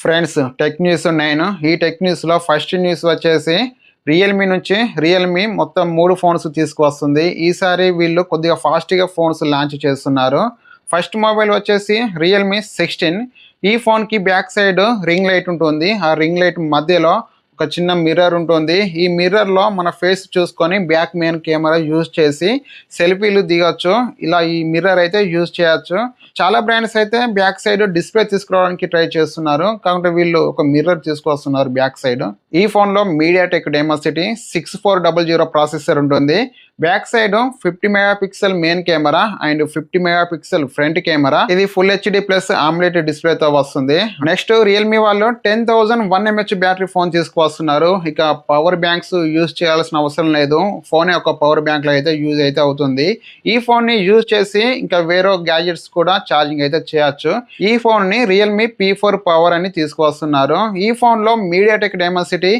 Friends tech news 9 ఈ tech న్యూస్లో first news వచ్చేసి రియల్మీ నుంచి రియల్మీ మొత్తం 3 ఫోన్స్ తీసుకువస్తుంది. ఈసారి వీళ్ళు కొద్దిగా ఫాస్ట్గా ఫోన్స్ లాంచ్ చేస్తున్నారు. ఫస్ట్ మొబైల్ వచ్చేసి రియల్మీ 16. ఈ ఫోన్కి బ్యాక్ సైడ్ రింగ్ లైట్ ఉంటుంది. ఆ రింగ్ లైట్ మధ్యలో ఒక చిన్న మిర్రర్ ఉంటుంది. ఈ మిర్రర్లో మన ఫేస్ చూసుకొని బ్యాక్ మెయిన్ కెమెరా యూజ్ చేసి సెల్ఫీలు దిగొచ్చు. ఇలా ఈ మిర్రర్ అయితే యూజ్ చేయొచ్చు. చాలా బ్రాండ్స్ అయితే బ్యాక్ సైడ్ డిస్ప్లే తీసుకురావడానికి ట్రై చేస్తున్నారు. కాబట్టి వీళ్ళు ఒక మిర్రర్ తీసుకొస్తున్నారు బ్యాక్ సైడ్. ఈ ఫోన్లో మీడియాటెక్ డైమెన్సిటీ 6400 ప్రాసెసర్ ఉంటుంది. Back side 50 megapixel main camera and 50 megapixel front camera. ఇది ఫుల్ హెచ్డి ప్లస్ ఆమ్లెట్ డిస్ప్లేతో వస్తుంది. నెక్స్ట్ రియల్మీ వాళ్ళు 10,001 mAh బ్యాటరీ ఫోన్ తీసుకువస్తున్నారు. ఇక పవర్ బ్యాంక్స్ యూజ్ చేయాల్సిన అవసరం లేదు. ఫోన్ ఒక పవర్ బ్యాంక్ లో అయితే యూజ్ అయితే అవుతుంది. ఈ ఫోన్ ని యూజ్ చేసి ఇంకా వేరే గ్యాజెట్స్ కూడా ఛార్జింగ్ అయితే చేయొచ్చు. ఈ ఫోన్ ని రియల్మీ P4 పవర్ అని తీసుకువస్తున్నారు. ఈ ఫోన్ లో మీడియాటెక్ డైమెన్సిటీ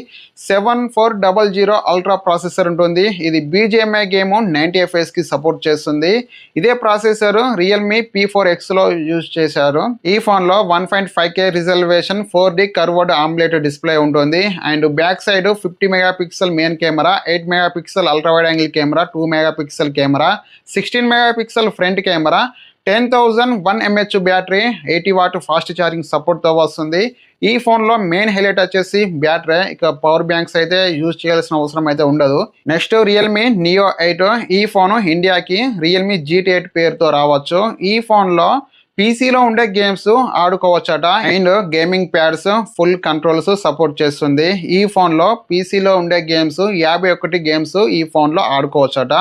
7400 అల్ట్రా ప్రాసెసర్ ఉంటుంది. ఇది BGMI గేమ్ 90 FPS కి సపోర్ట్ చేస్తుంది. ఇదే ప్రాసెసర్ రియల్మీ P4X లో యూజ్ చేశారు. ఈ ఫోన్ లో 1.5K resolution 4D curved AMOLED display ఉంటుంది. And back side 50 megapixel main camera, 8 megapixel ultra wide angle camera, 2 megapixel camera, 16 megapixel front camera, 10,001 mAh battery, 80 watt fast charging సపోర్ట్తో వస్తుంది. ఈ ఫోన్లో main highlight వచ్చేసి battery. ఇక power banks అయితే use చేయాల్సిన అవసరం అయితే ఉండదు. Next Realme neo 8. ఈ ఫోన్ ఇండియాకి రియల్మీ GT8 పేరుతో రావచ్చు. ఈ ఫోన్లో పీసీలో ఉండే గేమ్స్ ఆడుకోవచ్చట. And gaming pads, full controls support చేస్తుంది. ఈ ఫోన్లో పీసీలో ఉండే గేమ్స్ 51 గేమ్స్ ఈ ఫోన్లో ఆడుకోవచ్చట.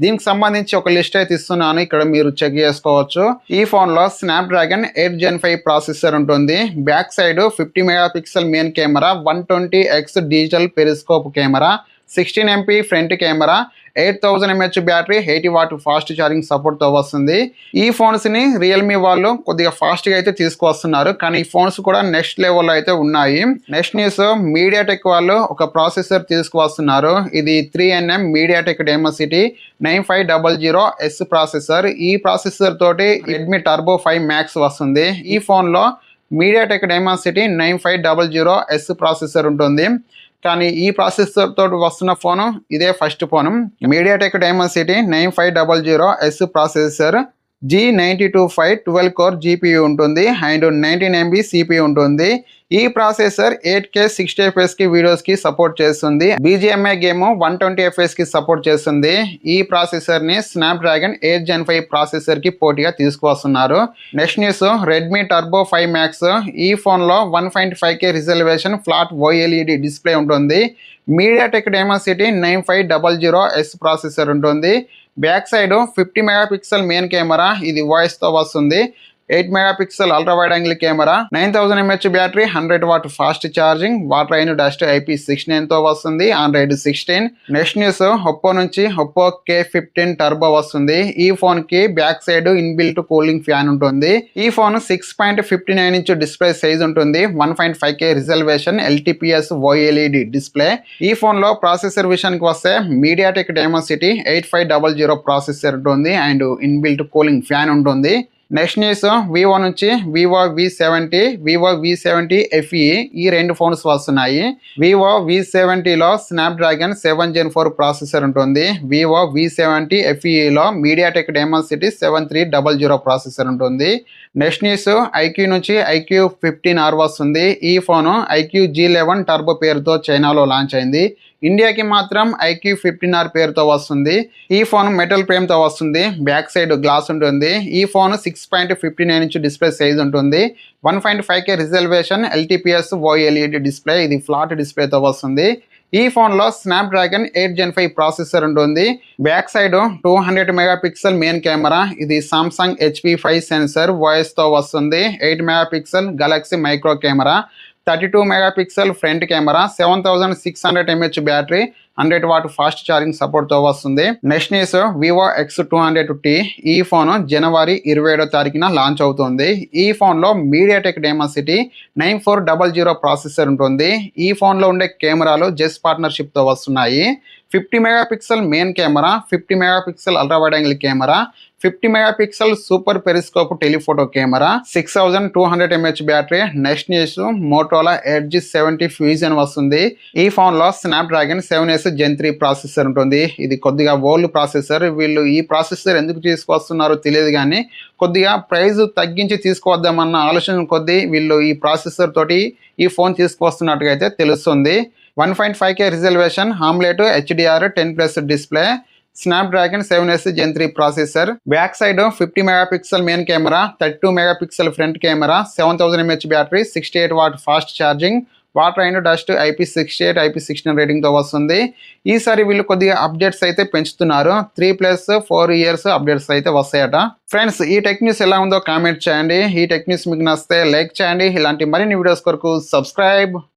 దీనికి సంబంధించి ఒక లిస్ట్ అయితే ఇస్తున్నాను, ఇక్కడ మీరు చెక్ చేసుకోవచ్చు. ఈ ఫోన్లో స్నాప్డ్రాగన్ 8 Gen 5 ప్రాసెసర్ ఉంటుంది. Back side 50 megapixel main camera, 120x digital periscope camera, 16 MP front camera, 8000 mAh battery, 80 watt fast charging సపోర్ట్తో వస్తుంది. ఈ ఫోన్స్ని రియల్మీ వాళ్ళు కొద్దిగా ఫాస్ట్గా అయితే తీసుకువస్తున్నారు, కానీ ఈ ఫోన్స్ కూడా నెక్స్ట్ లెవెల్లో అయితే ఉన్నాయి. నెక్స్ట్ న్యూస్, మీడియాటెక్ వాళ్ళు ఒక ప్రాసెసర్ తీసుకువస్తున్నారు. ఇది 3nm MediaTek Dimensity 9500S processor. ఈ ప్రాసెసర్ తోటి రెడ్మీ టర్బో 5 మ్యాక్స్ వస్తుంది. ఈ ఫోన్లో మీడియాటెక్ డైమెన్సిటీ 9500S ప్రాసెసర్ ఉంటుంది. కానీ ఈ ప్రాసెసర్ తోటి వస్తున్న ఫోను ఇదే first phone. MediaTek Dimensity 9500S processor, G925 12 core GPU ఉంటుంది అండ్ 19 MB CPU ఉంటుంది. ఈ ప్రాసెసర్ 8K 60 FPS కి వీడియోస్ కి సపోర్ట్ చేస్తుంది. BGMI గేమ్ 120 FPS కి సపోర్ట్ చేస్తుంది. ఈ ప్రాసెసర్ ని స్నాప్డ్రాగన్ 8 Gen 5 ప్రాసెసర్ కి పోటీగా తీసుకువస్తున్నారు. Next news, Redmi turbo 5 max. ఈ ఫోన్ లో 1.5K resolution flat OLED display ఉంటుంది. మీడియాటెక్ డైమెన్సిటీ 9500S ప్రాసెసర్ ఉంటుంది. Back side 50 megapixel main camera, ఇది వాయిస్ తో వస్తుంది. 8 megapixel ultra wide angle camera, 9000 mAh battery, 100 watt fast charging, water అయిన dust IP69 తో వస్తుంది. Android 16. నెక్స్ట్ న్యూస్, ఒప్పో నుంచి Oppo K15 turbo వస్తుంది. ఈ ఫోన్ కి back side inbuilt cooling fan ఉంటుంది. ఈ ఫోన్ 6.59 ఇంచ్ డిస్ప్లే సైజ్ ఉంటుంది. 1.5K resolution LTPS OLED display. ఈ ఫోన్ లో ప్రాసెసర్ విషయానికి వస్తే మీడియాటెక్ డైమెన్సిటీ 8500 ప్రాసెసర్ ఉంటుంది అండ్ ఇన్బిల్ట్ కూలింగ్ ఫ్యాన్ ఉంటుంది. నెక్స్ట్ న్యూస్, వివో నుంచి Vivo V70, Vivo V70 FE ఈ రెండు ఫోన్స్ వస్తున్నాయి. వివో V70లో స్నాప్డ్రాగన్ 7 Gen 4 ప్రాసెసర్ ఉంటుంది. వివో V70 FEలో మీడియాటెక్ డైమెన్సిటీ 7300 ప్రాసెసర్ ఉంటుంది. నెక్స్ట్ న్యూస్, ఐక్యూ నుంచి ఐక్యూ 15R వస్తుంది. ఈ ఫోను ఐక్యూ G11 టర్బో పేరుతో చైనాలో లాంచ్ అయింది. ఇండియాకి మాత్రం ఐక్యూ 15R పేరుతో వస్తుంది. ఈ ఫోన్ మెటల్ ఫ్రేమ్తో వస్తుంది. బ్యాక్ సైడ్ గ్లాస్ ఉంటుంది. ఈ ఫోన్ 6.59 ఇంచ్ డిస్ప్లే సైజ్ ఉంటుంది. 1.5K resolution LTPS OLED display, ఇది ఫ్లాట్ డిస్ప్లేతో వస్తుంది. ఈ ఫోన్లో స్నాప్డ్రాగన్ 8 Gen 5 ప్రాసెసర్ ఉంటుంది. Back side 200 megapixel main camera, ఇది సామ్సంగ్ HP5 సెన్సర్ వాయిస్తో వస్తుంది. 8 megapixel Galaxy micro camera, 32 megapixel front camera, 7600 mAh battery, 100 watt fast charging సపోర్ట్తో వస్తుంది. Next news, Vivo X200T. ఈ ఫోన్ జనవరి 27వ తారీఖున లాంచ్ అవుతుంది. ఈ ఫోన్లో మీడియాటెక్ డైమెన్సిటీ 9400 ప్రాసెసర్ ఉంటుంది. ఈ ఫోన్లో ఉండే కెమెరాలు జెస్ పార్ట్నర్షిప్తో వస్తున్నాయి. 50 megapixel main camera, 50 megapixel ultra wide angle camera, 50 megapixel super periscope telephoto camera, 6200 mAh battery. Next news Motorola edge 70 fusion వస్తుంది. ఈ ఫోన్ లో స్నాప్డ్రాగన్ 7S Gen 3 ప్రాసెసర్ ఉంటుంది. ఇది కొద్దిగా ఓల్డ్ ప్రాసెసర్. వీళ్ళు ఈ ప్రాసెసర్ ఎందుకు తీసుకొస్తున్నారో తెలియదు కానీ కొద్దిగా ప్రైస్ తగ్గించి తీసుకువద్దామన్న ఆలోచన కొద్దీ వీళ్ళు ఈ ప్రాసెసర్ తోటి ఈ ఫోన్ తీసుకొస్తున్నట్టుగా అయితే తెలుస్తుంది. 1.5K resolution, AMOLED HDR 10+ display, Snapdragon 7S Gen 3 processor. Back side 50 megapixel main camera, 32 megapixel front camera, 7000 mAh battery, 68 what fast charging, water and dust IP68 IP69 రేటింగ్తో వస్తుంది. ఈసారి వీళ్ళు కొద్దిగా అప్డేట్స్ అయితే పెంచుతున్నారు. 3+4 ఇయర్స్ అప్డేట్స్ అయితే వస్తాయట. Friends, ఈ tech news ఎలా ఉందో కామెంట్ చేయండి. ఈ టెక్ న్యూస్ మీకు నచ్చితే లైక్ చేయండి. ఇలాంటి మరిన్ని వీడియోస్ కొరకు సబ్స్క్రైబ్.